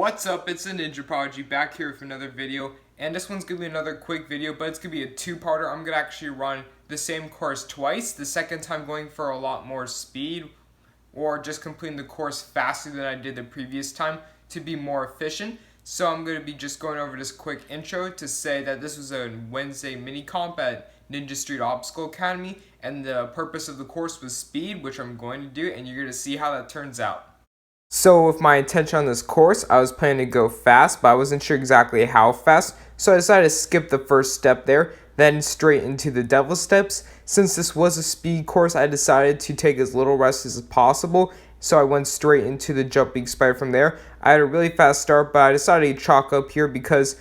What's up, it's the Ninja Prodigy back here with another video, and this one's going to be another quick video, but it's going to be a two-parter. I'm going to actually run the same course twice, the second time going for a lot more speed, or just completing the course faster than I did the previous time to be more efficient. So I'm going to be just going over this quick intro to say that this was a Wednesday mini comp at Ninja Street Obstacle Academy, and the purpose of the course was speed, which I'm going to do, and you're going to see how that turns out. So with my intention on this course, I was planning to go fast, but I wasn't sure exactly how fast, so I decided to skip the first step there, then straight into the devil steps. Since this was a speed course, I decided to take as little rest as possible, so I went straight into the jumping spider from there. I had a really fast start, but I decided to chalk up here because,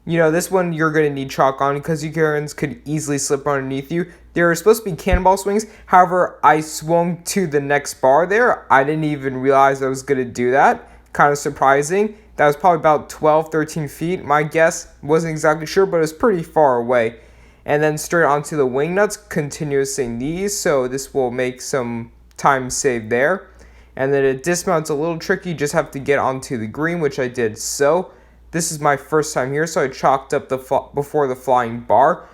you know, this one you're going to need chalk on because you could easily slip underneath you. There were supposed to be cannonball swings. However, I swung to the next bar there. I didn't even realize I was going to do that. Kind of surprising. That was probably about 12, 13 feet. My guess, wasn't exactly sure, but it was pretty far away. And then straight onto the wing nuts, continuously these. So this will make some time saved there. And then a dismount's a little tricky. You just have to get onto the green, which I did so. This is my first time here, so I chalked up before the flying bar.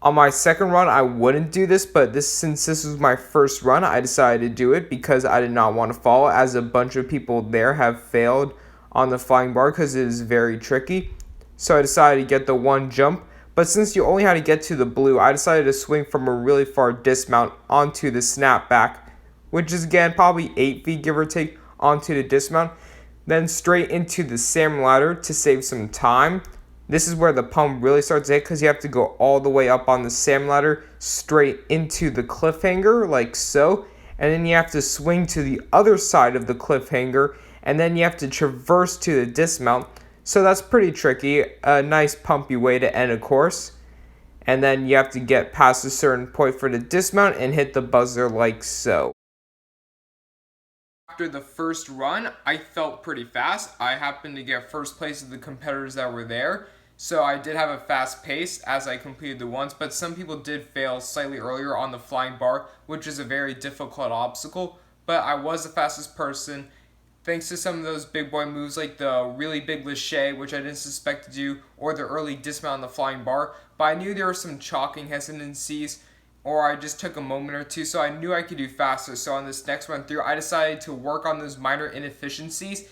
On my second run, I wouldn't do this, but since this was my first run, I decided to do it because I did not want to fall, as a bunch of people there have failed on the flying bar because it is very tricky. So I decided to get the one jump, but since you only had to get to the blue, I decided to swing from a really far dismount onto the snapback, which is again probably 8 feet give or take onto the dismount. Then straight into the salmon ladder to save some time. This is where the pump really starts to hit because you have to go all the way up on the salmon ladder straight into the cliffhanger like so. And then you have to swing to the other side of the cliffhanger, and then you have to traverse to the dismount. So that's pretty tricky. A nice pumpy way to end a course. And then you have to get past a certain point for the dismount and hit the buzzer like so. After the first run, I felt pretty fast. I happened to get first place of the competitors that were there, so I did have a fast pace as I completed the ones, but some people did fail slightly earlier on the flying bar, which is a very difficult obstacle, but I was the fastest person thanks to some of those big boy moves like the really big lache, which I didn't suspect to do, or the early dismount on the flying bar, but I knew there were some chalking hesitancies, or I just took a moment or two, so I knew I could do faster. So on this next run through, I decided to work on those minor inefficiencies,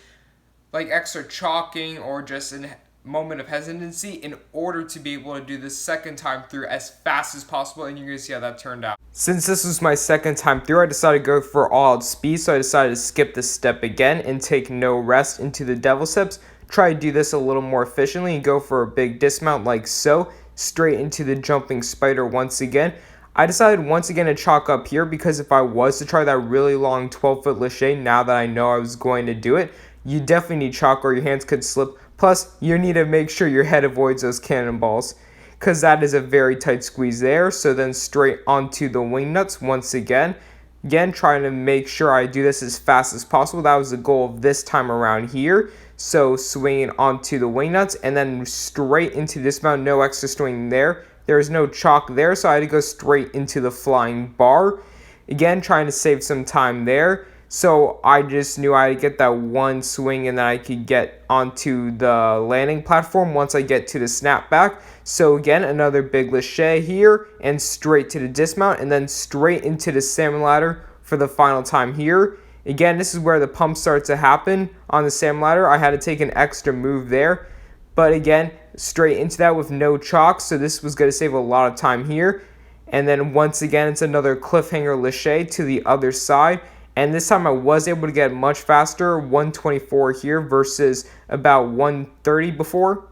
like extra chalking or just a moment of hesitancy, in order to be able to do this second time through as fast as possible, and you're going to see how that turned out. Since this was my second time through, I decided to go for all-out speed, so I decided to skip this step again and take no rest into the devil steps. Try to do this a little more efficiently and go for a big dismount like so, straight into the jumping spider once again. I decided once again to chalk up here because if I was to try that really long 12-foot lache, now that I know I was going to do it, you definitely need chalk or your hands could slip. Plus, you need to make sure your head avoids those cannonballs because that is a very tight squeeze there. So then straight onto the wing nuts once again. Again, trying to make sure I do this as fast as possible. That was the goal of this time around here. So swinging onto the wing nuts and then straight into dismount, no extra swing there. There was no chalk there, so I had to go straight into the flying bar. Again, trying to save some time there. So I just knew I had to get that one swing and then I could get onto the landing platform once I get to the snapback. So again, another big lache here and straight to the dismount and then straight into the salmon ladder for the final time here. Again, this is where the pump starts to happen on the salmon ladder. I had to take an extra move there. But again, straight into that with no chalk, so this was going to save a lot of time here. And then once again, it's another cliffhanger lache to the other side. And this time I was able to get much faster, 124 here versus about 130 before.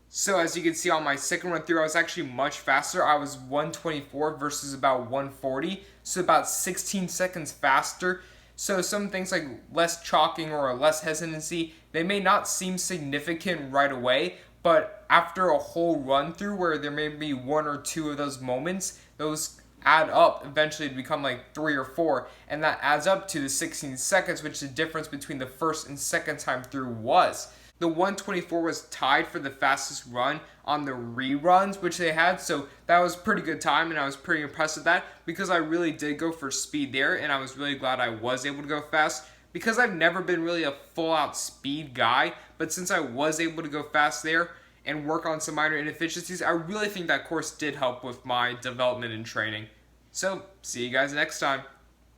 So as you can see on my second run through, I was actually much faster. I was 124 versus about 140, so about 16 seconds faster. So some things like less chalking or less hesitancy, they may not seem significant right away, but after a whole run through where there may be one or two of those moments, those add up eventually to become like 3 or 4, and that adds up to the 16 seconds, which the difference between the first and second time through was. The 124 was tied for the fastest run on the reruns, which they had, so that was pretty good time, and I was pretty impressed with that because I really did go for speed there, and I was really glad I was able to go fast. because I've never been really a full-out speed guy, but since I was able to go fast there and work on some minor inefficiencies, I really think that course did help with my development and training. So, see you guys next time.